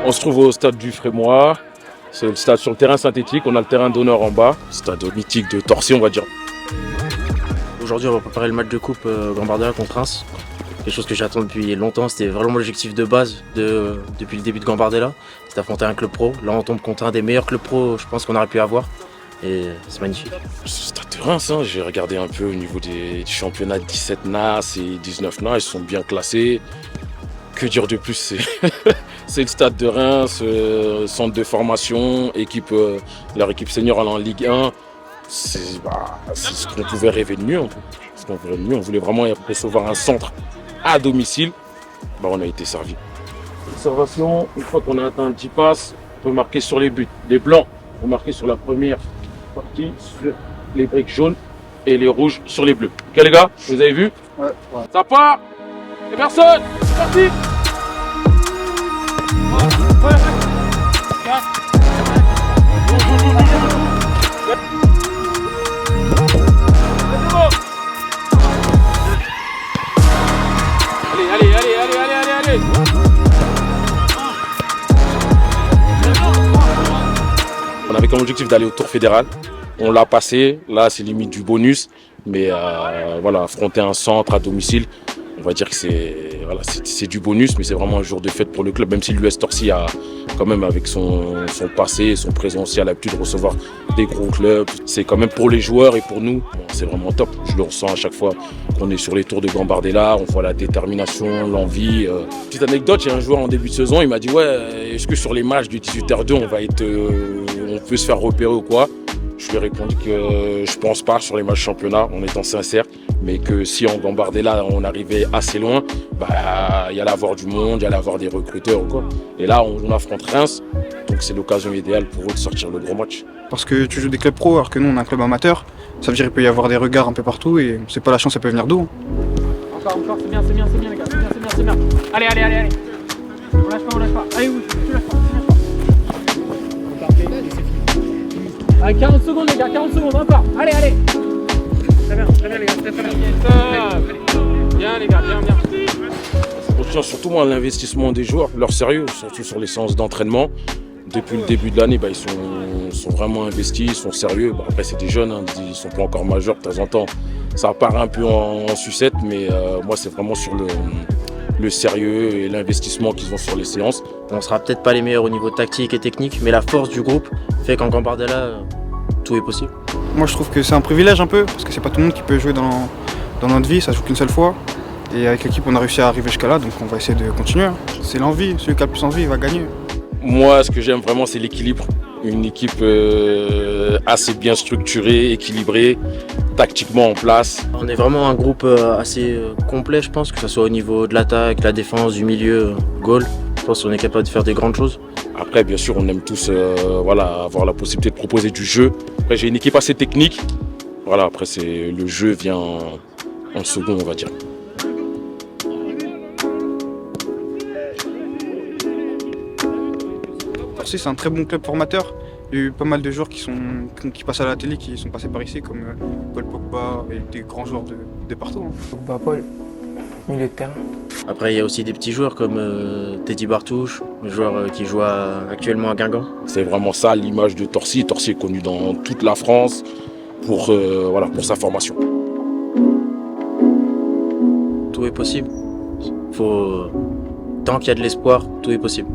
On se trouve au stade du Frémois. C'est le stade sur le terrain synthétique. On a le terrain d'honneur en bas. Stade mythique de Torcy, on va dire. Aujourd'hui, on va préparer le match de coupe Gambardella contre Reims. Quelque chose que j'attends depuis longtemps. C'était vraiment l'objectif de base depuis le début de Gambardella. C'est d'affronter un club pro. Là, on tombe contre un des meilleurs clubs pro, je pense, qu'on aurait pu avoir. Et c'est magnifique. Ce stade de Reims, j'ai regardé un peu au niveau des championnats 17 NAS et 19 NAS. Ils sont bien classés. Que dire de plus, c'est le stade de Reims, centre de formation, leur équipe senior en Ligue 1. C'est ce qu'on pouvait rêver de mieux. On voulait vraiment recevoir un centre à domicile. On a été servi. Observation, une fois qu'on a atteint 10 passes, on peut marquer sur les buts. Les blancs vont marquer sur la première partie, sur les briques jaunes, et les rouges sur les bleus. Ok les gars, vous avez vu? Ouais. Ça part. Et personne. C'est parti. Allez. On avait comme objectif d'aller au tour fédéral. On l'a passé. Là, c'est limite du bonus. Mais affronter un centre à domicile, on va dire que c'est du bonus, mais c'est vraiment un jour de fête pour le club. Même si l'US Torcy a quand même, avec son passé, son présent aussi, a l'habitude de recevoir des gros clubs. C'est quand même pour les joueurs et pour nous, c'est vraiment top. Je le ressens à chaque fois qu'on est sur les tours de Gambardella. On voit la détermination, l'envie. Petite anecdote, j'ai un joueur en début de saison, il m'a dit ouais, est-ce que sur les matchs du 18h2, on peut se faire repérer ou quoi? Je lui ai répondu que je pense pas sur les matchs championnat, en étant sincère, mais que si en Gambardella on arrivait assez loin, il y allait avoir du monde, il y allait avoir des recruteurs ou quoi. Et là on affronte Reims, donc c'est l'occasion idéale pour eux de sortir le gros match. Parce que tu joues des clubs pro alors que nous on est un club amateur, ça veut dire qu'il peut y avoir des regards un peu partout et c'est pas la chance, ça peut venir d'où. Encore, c'est bien les gars, c'est bien. Allez. On lâche pas. Allez, oui, tu lâches pas. Allez, 40 secondes les gars, 40 secondes encore. Allez. Très bien les gars, très bien. Bien les gars, bien. On tient surtout moi à l'investissement des joueurs, leur sérieux, surtout sur les séances d'entraînement. Depuis le début de l'année, ils sont vraiment investis, ils sont sérieux. Après c'est des jeunes, ils sont pas encore majeurs de temps en temps. Ça part un peu en sucette, mais moi c'est vraiment sur le sérieux et l'investissement qu'ils ont sur les séances. On sera peut-être pas les meilleurs au niveau tactique et technique, mais la force du groupe fait qu'en Gambardella, tout est possible. Moi je trouve que c'est un privilège un peu, parce que c'est pas tout le monde qui peut jouer dans notre vie, ça se joue qu'une seule fois. Et avec l'équipe on a réussi à arriver jusqu'à là, donc on va essayer de continuer. C'est l'envie, celui qui a le plus envie il va gagner. Moi ce que j'aime vraiment c'est l'équilibre. Une équipe assez bien structurée, équilibrée, tactiquement en place. On est vraiment un groupe assez complet, je pense, que ce soit au niveau de l'attaque, la défense, du milieu, goal. Je pense qu'on est capable de faire des grandes choses. Après, bien sûr, on aime tous avoir la possibilité de proposer du jeu. Après, j'ai une équipe assez technique. Après, le jeu vient en second, on va dire. Torcy c'est un très bon club formateur. Il y a eu pas mal de joueurs qui passent à la télé, qui sont passés par ici, comme Paul Pogba et des grands joueurs de partout. Pogba, Paul, milieu de terrain. Après, il y a aussi des petits joueurs comme Teddy Bartouche, le joueur qui joue actuellement à Guingamp. C'est vraiment ça l'image de Torcy. Torcy est connu dans toute la France pour sa formation. Tout est possible. Tant qu'il y a de l'espoir, tout est possible.